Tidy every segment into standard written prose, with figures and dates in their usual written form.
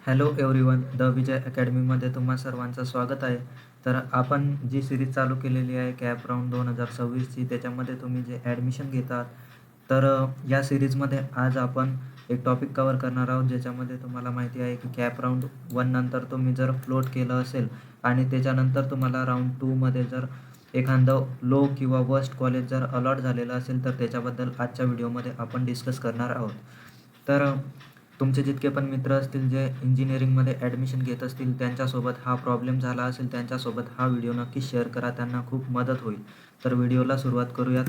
Hello everyone, the विजय अकॅडमीमध्ये तुम्हा सर्वांचं स्वागत आहे. तर आपण जी सिरीज चालू केलेली आहे कॅप राऊंड 2026ची, त्याच्यामध्ये तुम्ही जे ॲडमिशन घेतात, तर या सिरीजमध्ये आज आपण एक टॉपिक कव्हर करणार आहोत, ज्याच्यामध्ये तुम्हाला माहिती आहे की कॅप राऊंड 1 नंतर तुम्ही जर फ्लोट केलं असेल आणि त्याच्यानंतर तुम्हाला राऊंड 2मध्ये जर एखादं लो किंवा वर्स्ट कॉलेज जर अलॉट झालेलं असेल, तर त्याच्याबद्दल आजच्या व्हिडिओमध्ये आपण डिस्कस करणार आहोत. तर तुमचे जितके पण मित्र असतील जे इंजिनिअरिंगमध्ये ॲडमिशन घेत असतील, त्यांच्यासोबत हा प्रॉब्लेम झाला असेल, त्यांच्यासोबत हा व्हिडिओ नक्की शेअर करा, त्यांना खूप मदत होईल. तर व्हिडिओला सुरुवात करूयात.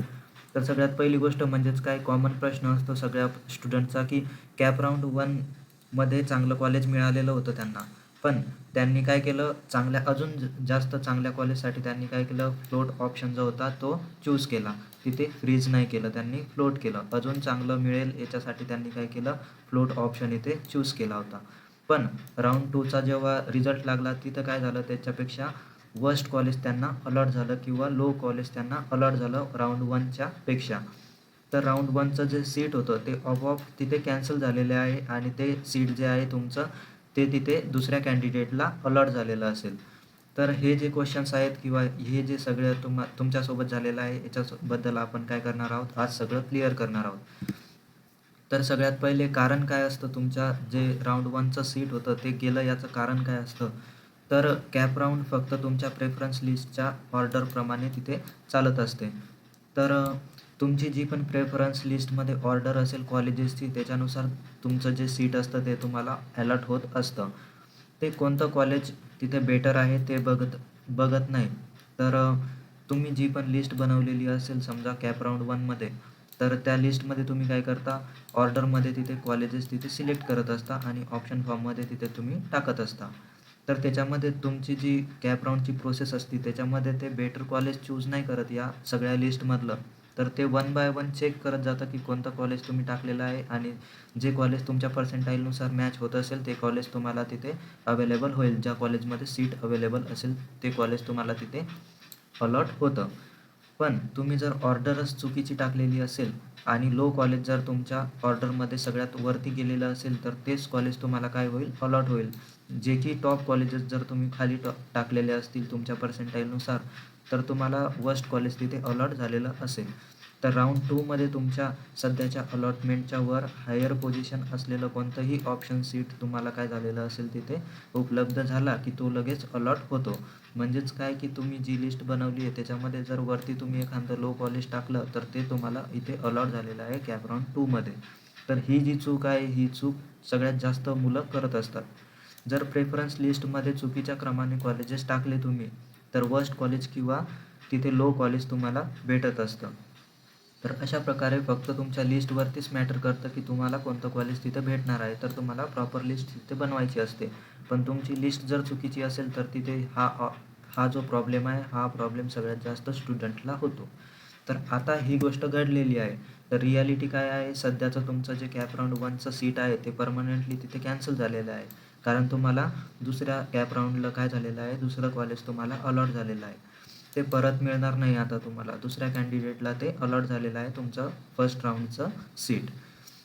तर सगळ्यात पहिली गोष्ट म्हणजेच काय कॉमन प्रश्न असतो सगळ्या स्टुडंटचा, की कॅप राऊंड 1मध्ये चांगलं कॉलेज मिळालेलं होतं त्यांना. पण त्यांनी काय केलं, अजून जास्त चांगल्या कॉलेजसाठी त्यांनी काय केलं, फ्लोट ऑप्शन जो होता तो चूज केला. तिथे फ्रीज नाही केलं, त्यांनी फ्लोट केलं. अजून चांगलं मिळेल याच्यासाठी त्यांनी काय केलं, फ्लोट ऑप्शन इथे चूज केला होता. पण राऊंड 2चा जेव्हा रिझल्ट लागला, तिथं काय झालं, त्याच्यापेक्षा वर्स्ट कॉलेज त्यांना अलॉट झालं किंवा लो कॉलेज त्यांना अलॉट झालं राऊंड 1च्या पेक्षा. तर राऊंड 1चं जे सीट होतं ते आपोआप तिथे कॅन्सल झालेले आहे आणि ते सीट जे आहे तुमचं, ते तिथे दुसऱ्या कॅन्डिडेटला अलॉट झालेलं असेल. तर हे जे क्वेश्चन्स आहेत किंवा हे जे सगळं तुमच्यासोबत झालेलं आहे, याच्याबद्दल आपण काय करणार आहोत, आज सगळं क्लिअर करणार आहोत. तर सगळ्यात पहिले कारण काय असतं, तुमच्या जे राऊंड 1चं सीट होतं ते गेलं, याचं कारण काय असतं? तर कॅप राऊंड फक्त तुमच्या प्रेफरन्स लिस्टच्या ऑर्डरप्रमाणे तिथे चालत असते. तर तुमची जी पण प्रेफरन्स लिस्टमध्ये ऑर्डर असेल कॉलेजेसची, त्याच्यानुसार तुमचं जे सीट असतं ते तुम्हाला अलॉट होत असतं. ते कोणतं कॉलेज तिथे बेटर आहे ते बघत बघत नाही. तर तुम्ही जी पण लिस्ट बनवलेली असेल समजा कॅप राऊंड 1मध्ये, तर त्या लिस्टमध्ये तुम्ही काय करता, ऑर्डरमध्ये तिथे कॉलेजेस तिथे सिलेक्ट करत असता आणि ऑप्शन फॉर्ममध्ये तिथे तुम्ही टाकत असता. तर त्याच्यामध्ये तुमची जी कॅप राऊंडची प्रोसेस असते, त्याच्यामध्ये ते बेटर कॉलेज चूज नाही करत या सगळ्या लिस्टमधलं. तर ते वन बाय वन चेक करत जातं की कोणतं कॉलेज तुम्ही टाकलेलं आहे आणि जे कॉलेज तुमच्या पर्सेंटाईलनुसार मॅच होत असेल ते कॉलेज तुम्हाला तिथे अवेलेबल होईल. ज्या कॉलेजमध्ये सीट अवेलेबल असेल ते कॉलेज तुम्हाला तिथे अलॉट होतं. पण तुम्ही जर ऑर्डरच चुकीची टाकलेली असेल आणि लो कॉलेज जर तुमच्या ऑर्डरमध्ये सगळ्यात वरती गेलेलं असेल, तर तेच कॉलेज तुम्हाला काय होईल, अलॉट होईल. जे की टॉप कॉलेजेस जर तुम्ही खाली टाकलेले असतील तुमच्या पर्सेंटाईलनुसार, तर तुम्हाला वर्स्ट कॉलेज तिथे अलॉट झालेलं असेल. तर राऊंड 2मध्ये तुमच्या सध्याच्या अलॉटमेंटच्या वर हायर पोझिशन असलेलं कोणतंही ऑप्शन सीट तुम्हाला काय झालेलं असेल तिथे उपलब्ध झाला, की तो लगेच अलॉट होतो. म्हणजेच काय, की तुम्ही जी लिस्ट बनवली आहे त्याच्यामध्ये जर वरती तुम्ही एखादं लो कॉलेज टाकलं, तर ते तुम्हाला इथे अलॉट झालेलं आहे कॅप राऊंड 2मध्ये. तर ही जी चूक आहे, ही चूक सगळ्यात जास्त मुलं करत असतात. जर प्रेफरन्स लिस्टमध्ये चुकीच्या क्रमाने कॉलेजेस टाकले तुम्ही, तर वर्स्ट कॉलेज किंवा तिथे लो कॉलेज तुम्हाला भेटत असतं. तर अशा प्रकारे फक्त तुमच्या लिस्टवरतीच मॅटर करतं, की तुम्हाला कोणतं कॉलेज तिथं भेटणार आहे. तर तुम्हाला प्रॉपर लिस्ट तिथे बनवायची असते. पण तुमची लिस्ट जर चुकीची असेल, तर तिथे हा जो प्रॉब्लेम आहे, हा प्रॉब्लेम सगळ्यात जास्त स्टुडंटला होतो. तर आता ही गोष्ट घडलेली आहे. तर रिॲलिटी काय आहे, सध्याचं तुमचं जे कॅप राऊंड 1चं सीट आहे ते परमनंटली तिथे कॅन्सल झालेलं आहे. कारण तुम्हाला दुसऱ्या कॅप राऊंडला काय झालेलं आहे, दुसरं कॉलेज तुम्हाला अलॉट झालेलं आहे. ते परत मिळणार नाही आता तुम्हाला. दुसऱ्या कॅन्डिडेटला ते अलॉट झालेलं आहे तुमचं फर्स्ट राऊंडचं सीट.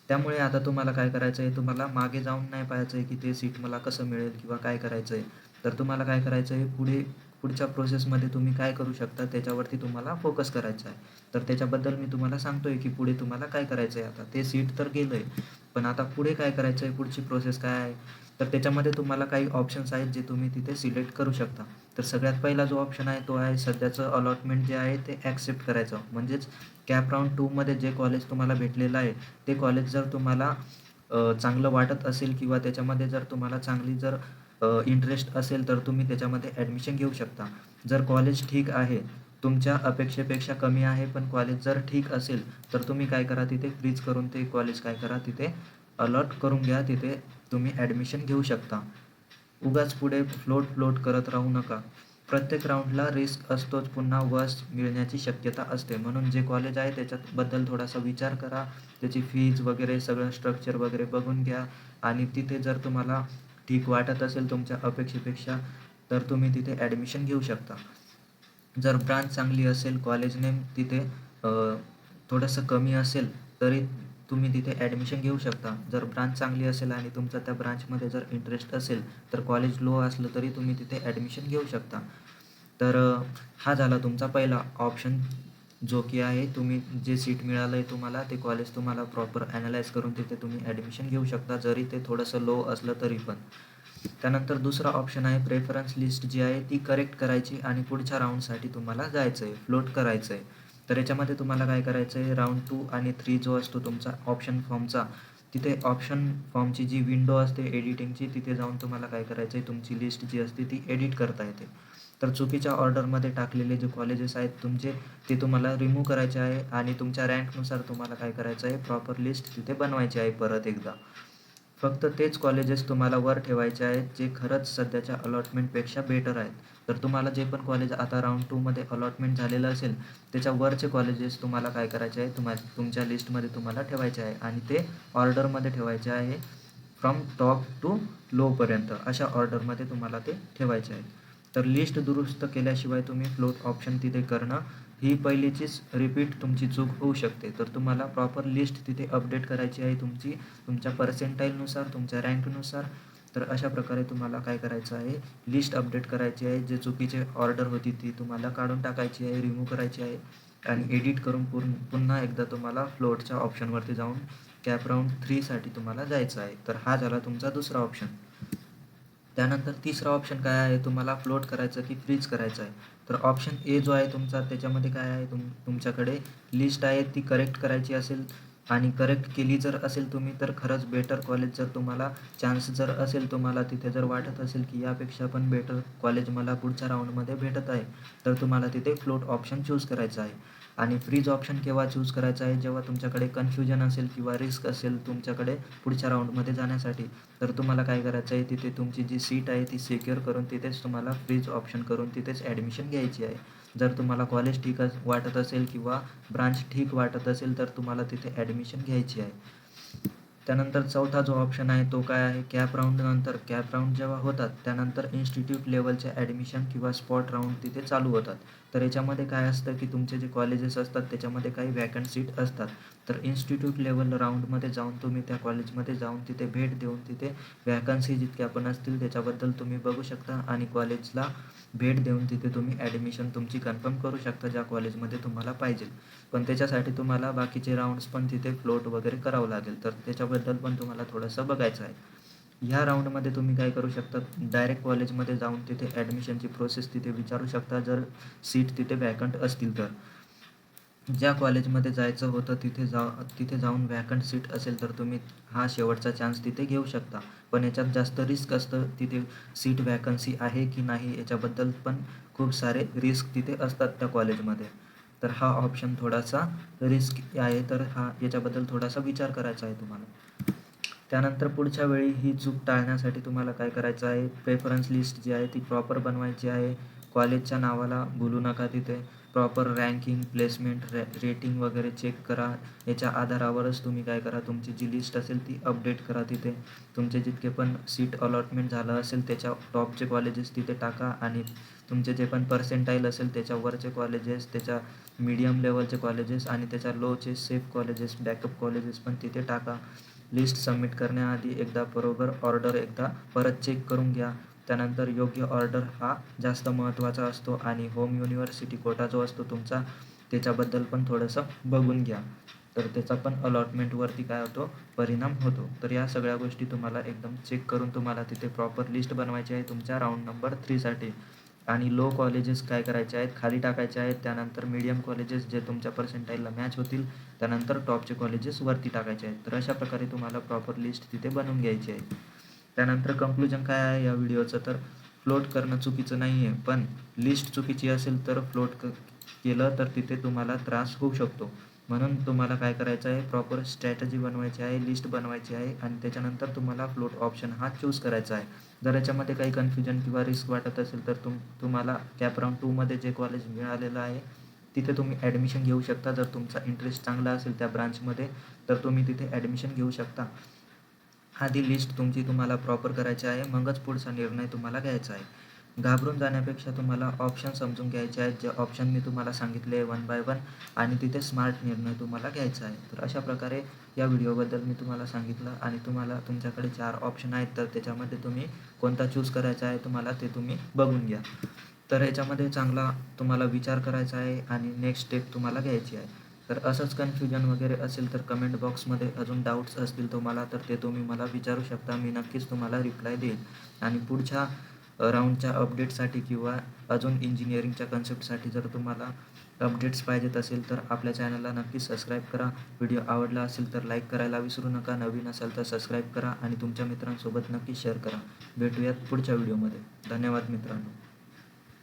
त्यामुळे आता तुम्हाला काय करायचं आहे, तुम्हाला मागे जाऊन नाही पाहायचं आहे, की ते सीट मला कसं मिळेल किंवा काय करायचं आहे. तर तुम्हाला काय करायचं आहे, पुढच्या प्रोसेसमध्ये तुम्ही काय करू शकता त्याच्यावरती तुम्हाला फोकस करायचा आहे. तर त्याच्याबद्दल मी तुम्हाला सांगतो आहे, की पुढे तुम्हाला काय करायचं आहे आता. ते सीट तर गेलं आहे, पण आता पुढे काय करायचं आहे, पुढची प्रोसेस काय आहे. तर त्याच्यामध्ये तुम्हाला काही ऑप्शन्स आहेत जे तुम्ही तिथे सिलेक्ट करू शकता. तर सगळ्यात पहिला जो ऑप्शन आहे तो आहे सध्याचं अलॉटमेंट जे आहे ते ॲक्सेप्ट करायचं. म्हणजेच कॅप राऊंड 2मध्ये जे कॉलेज तुम्हाला भेटलेलं आहे, ते कॉलेज जर तुम्हाला चांगलं वाटत असेल किंवा त्याच्यामध्ये जर तुम्हाला चांगली जर इंटरेस्ट असेल, तर तुम्ही त्याच्यामध्ये ॲडमिशन घेऊ शकता. जर कॉलेज ठीक आहे, तुमच्या अपेक्षेपेक्षा कमी आहे, पण कॉलेज जर ठीक असेल, तर तुम्ही काय करा, तिथे फ्रीज करून ते कॉलेज काय करा, तिथे अलॉट करून घ्या. तिथे तुम्ही ॲडमिशन घेऊ शकता. उगाच पुढे फ्लोट करत राहू नका. प्रत्येक राऊंडला रिस्क असतोच, पुन्हा वर्स्ट मिळण्याची शक्यता असते. म्हणून जे कॉलेज आहे त्याच्याबद्दल थोडासा विचार करा. त्याची फीज वगैरे सगळं स्ट्रक्चर वगैरे बघून घ्या आणि तिथे जर तुम्हाला ठीक वाटत असेल तुमच्या अपेक्षेपेक्षा, तर तुम्ही तिथे ॲडमिशन घेऊ शकता. जर ब्रांच चांगली असेल, कॉलेज नेम तिथे थोडंसं कमी असेल, तरी तुम्ही तिथे ॲडमिशन घेऊ शकता. जर ब्रांच चांगली असेल आणि तुमचा त्या ब्रांचमध्ये जर इंटरेस्ट असेल, तर कॉलेज लो असलं तरी तुम्ही तिथे ॲडमिशन घेऊ शकता. तर हा झाला तुमचा पहिला ऑप्शन, जो की आहे तुम्ही जे सीट मिळालं आहे तुम्हाला ते कॉलेज तुम्हाला प्रॉपर ॲनलाईज करून तिथे तुम्ही ॲडमिशन घेऊ शकता, जरी ते थोडंसं लो असलं तरी पण. त्यानंतर दुसरा ऑप्शन आहे प्रेफरन्स लिस्ट जी आहे ती करेक्ट करायची आणि पुढच्या राऊंडसाठी तुम्हाला जायचं आहे, फ्लोट करायचं आहे. तर याच्यामध्ये तुम्हाला काय करायचं आहे, राऊंड 2 आणि 3 जो असतो तुमचा ऑप्शन फॉर्मचा, तिथे ऑप्शन फॉर्मची जी विंडो असते एडिटिंगची, तिथे जाऊन तुम्हाला काय करायचं आहे, तुमची लिस्ट जी असते ती एडिट करता येते. तर चुकीच्या ऑर्डरमध्ये टाकलेले जे कॉलेजेस आहेत तुमचे, ते तुम्हाला रिमूव्ह करायचे आहे आणि तुमच्या रँकनुसार तुम्हाला काय करायचं आहे, प्रॉपर लिस्ट तिथे बनवायची आहे परत एकदा. फक्त तेच कॉलेजेस तुम्हाला वर ठेवायचे आहेत जे खरंच सध्याच्या अलॉटमेंटपेक्षा बेटर आहेत. तर तुम्हाला जे पण कॉलेज आता राऊंड 2मध्ये अलॉटमेंट झालेलं असेल, त्याच्या वरचे कॉलेजेस तुम्हाला काय करायचे आहे, तुमच्या लिस्टमध्ये तुम्हाला ठेवायचे आहे आणि ते ऑर्डरमध्ये ठेवायचे आहे, फ्रॉम टॉप टू लोपर्यंत अशा ऑर्डरमध्ये तुम्हाला ते ठेवायचे आहे. तर लिस्ट दुरुस्त केल्याशिवाय तुम्ही फ्लोट ऑप्शन तिथे करणं ही पहिलीचीच रिपीट तुमची चूक होऊ शकते. तर तुम्हाला प्रॉपर लिस्ट तिथे अपडेट करायची आहे तुमची, तुमच्या पर्सेंटाईलनुसार, तुमच्या रँकनुसार. तर अशा प्रकारे तुम्हाला काय करायचं आहे, लिस्ट अपडेट करायची आहे. जे चुकीचे ऑर्डर होती ती तुम्हाला काढून टाकायची आहे, रिमूव्ह करायची आहे आणि एडिट करून पुन्हा एकदा तुम्हाला फ्लोटच्या ऑप्शनवरती जाऊन कॅप राऊंड 3साठी तुम्हाला जायचं आहे. तर हा झाला तुमचा दुसरा ऑप्शन. त्यानंतर तिसरा ऑप्शन काय आहे, तुम्हाला फ्लोट करायचं की फ्रीज करायचं आहे. तर ऑप्शन ए जो आहे तुमचा, त्याच्यामध्ये काय आहे, तुमच्याकडे लिस्ट आहे ती करेक्ट करायची असेल आणि करेक्ट केली जर असेल तुम्ही, तर खरंच बेटर कॉलेज जर तुम्हाला चान्स जर असेल, तुम्हाला तिथे जर वाटत असेल की यापेक्षा पण बेटर कॉलेज मला पुढच्या राऊंडमध्ये भेटत आहे, तर तुम्हाला तिथे फ्लोट ऑप्शन चूज करायचा आहे. आणि फ्रीज ऑप्शन केव्हा चूज करायचा आहे, जेव्हा तुमच्याकडे कन्फ्युजन असेल किंवा रिस्क असेल तुमच्याकडे पुढच्या राऊंडमध्ये जाण्यासाठी. तर तुम्हाला काय करायचं आहे, तिथे तुमची जी सीट आहे ती सिक्युअर करून तिथेच तुम्हाला फ्रीज ऑप्शन करून तिथेच ॲडमिशन घ्यायची आहे. जर तुम्हाला कॉलेज ठीक वाटत असेल किंवा ब्रांच ठीक वाटत असेल, तर तुम्हाला तिथे ॲडमिशन घ्यायची आहे. त्यानंतर चौथा जो ऑप्शन आहे तो काय आहे, कॅप राऊंडनंतर, कॅप राऊंड जेव्हा होतात त्यानंतर इन्स्टिट्यूट लेवलचे ॲडमिशन किंवा स्पॉट राऊंड तिथे चालू होतात. तर याच्यामध्ये काय असतं की तुमचे जे कॉलेजेस असतात त्याच्यामध्ये काही वॅकंट सीट असतात. तर इन्स्टिट्यूट लेवल राऊंडमध्ये जाऊन तुम्ही त्या कॉलेजमध्ये जाऊन तिथे भेट देऊन तिथे वॅकन्सी जितक्या पण असतील त्याच्याबद्दल तुम्ही बघू शकता आणि कॉलेजला भेट देऊन तिथे तुम्ही ॲडमिशन तुमची कन्फर्म करू शकता ज्या कॉलेजमध्ये तुम्हाला पाहिजे. पण त्याच्यासाठी तुम्हाला बाकीचे राऊंड्स पण तिथे फ्लोट वगैरे करावं लागेल. तर त्याच्याबद्दल पण तुम्हाला थोडंसं बघायचं आहे. ह्या राऊंडमध्ये तुम्ही काय करू शकता, डायरेक्ट कॉलेजमध्ये जाऊन तिथे ॲडमिशनची प्रोसेस तिथे विचारू शकता, जर सीट तिथे वॅकंट असतील तर. ज्या कॉलेजमध्ये जायचं होतं तिथे जाऊन वॅकंट सीट असेल तर तुम्ही हा शेवटचा चान्स तिथे घेऊ शकता. पण याच्यात जास्त रिस्क असतं, तिथे सीट वॅकन्सी आहे की नाही याच्याबद्दल पण खूप सारे रिस्क तिथे असतात त्या कॉलेजमध्ये. तर हा ऑप्शन थोडासा रिस्क आहे, तर याच्याबद्दल थोडासा विचार करायचा आहे तुम्हाला. त्यानंतर पुढच्या वेळी ही चूक टाळण्यासाठी तुम्हाला काय करायचं आहे, प्रेफरन्स लिस्ट जी आहे ती प्रॉपर बनवायची आहे. कॉलेजच्या नावाला भुलू नका तिथे. प्रॉपर रँकिंग, प्लेसमेंट, रेटिंग वगैरे चेक करा. याच्या आधारावरच तुम्ही काय करा, तुमची जी लिस्ट असेल ती अपडेट करा तिथे. तुमचे जितके पण सीट अलॉटमेंट झालं असेल त्याच्या टॉपचे कॉलेजेस तिथे टाका आणि तुमचे जे पण पर्सेंटाईल असेल त्याच्या वरचे कॉलेजेस, त्याच्या मीडियम लेवलचे कॉलेजेस आणि त्याच्या लोचे सेफ कॉलेजेस, बॅकअप कॉलेजेस पण तिथे टाका. लिस्ट सबमिट करण्याआधी एकदा बरोबर ऑर्डर एकदा परत चेक करून घ्या. त्यानंतर योग्य ऑर्डर हा जास्त महत्त्वाचा असतो आणि होम युनिव्हर्सिटी कोटा जो असतो तुमचा त्याच्याबद्दल पण थोडंसं बघून घ्या. तर त्याचा पण अलॉटमेंटवरती काय होतो, परिणाम होतो. तर या सगळ्या गोष्टी तुम्हाला एकदम चेक करून तुम्हाला तिथे प्रॉपर लिस्ट बनवायची आहे तुमच्या राऊंड नंबर 3साठी. आणि लो कॉलेजेस काय करायचे आहेत, खाली टाकायचे आहेत. त्यानंतर मीडियम कॉलेजेस जे तुमच्या पर्सेंटाईलला मॅच होतील, त्यानंतर टॉपचे कॉलेजेस वरती टाकायचे आहेत. तर अशा प्रकारे तुम्हाला प्रॉपर लिस्ट तिथे बनवून घ्यायची आहे. त्यानंतर कंक्लुजन काय आहे या व्हिडिओचं, तर फ्लोट करणं चुकीचं नाही आहे, पण लिस्ट चुकीची असेल तर फ्लोट केलं तर तिथे तुम्हाला त्रास होऊ शकतो. म्हणून तुम्हाला काय करायचं आहे, प्रॉपर स्ट्रॅटजी बनवायची आहे, लिस्ट बनवायची आहे आणि त्याच्यानंतर तुम्हाला फ्लोट ऑप्शन हा चूज करायचा आहे. जर याच्यामध्ये काही कन्फ्युजन किंवा रिस्क वाटत असेल तर तुम्हाला कॅप राऊंड 2मध्ये जे कॉलेज मिळालेलं आहे तिथे तुम्ही ॲडमिशन घेऊ शकता. जर तुमचा इंटरेस्ट चांगला असेल त्या ब्रांचमध्ये तर तुम्ही तिथे ॲडमिशन घेऊ शकता. आधी लिस्ट तुमची तुम्हाला प्रॉपर करायची आहे, मगच पुढचा निर्णय तुम्हाला घ्यायचा आहे. घाबरून जाण्यापेक्षा तुम्हाला ऑप्शन समजून घ्यायचे आहेत. जे ऑप्शन मी तुम्हाला सांगितले वन बाय वन आणि तिथे स्मार्ट निर्णय तुम्हाला घ्यायचा आहे. तर अशा प्रकारे या व्हिडिओबद्दल मी तुम्हाला सांगितलं आणि तुम्हाला तुमच्याकडे 4 ऑप्शन आहेत. तर त्याच्यामध्ये तुम्ही कोणता चूज करायचा आहे तुम्हाला ते तुम्ही बघून घ्या. तर ह्याच्यामध्ये चांगला तुम्हाला विचार करायचा आहे आणि नेक्स्ट स्टेप तुम्हाला घ्यायची आहे. तर असंच कन्फ्युजन वगैरे असेल तर कमेंट बॉक्समध्ये अजून डाऊट्स असतील तुम्हाला तर ते तुम्ही मला विचारू शकता. मी नक्कीच तुम्हाला रिप्लाय देईन आणि पुढच्या राऊंडच्या अपडेटसाठी किंवा अजून इंजिनिअरिंगच्या कन्सेप्टसाठी जर तुम्हाला अपडेट्स पाहिजेत असेल तर आपल्या चॅनलला नक्की सबस्क्राईब करा. व्हिडिओ आवडला असेल तर लाईक करायला विसरू नका. नवीन असाल तर सबस्क्राईब करा आणि तुमच्या मित्रांसोबत नक्की शेअर करा. भेटूयात पुढच्या व्हिडिओमध्ये. धन्यवाद मित्रांनो.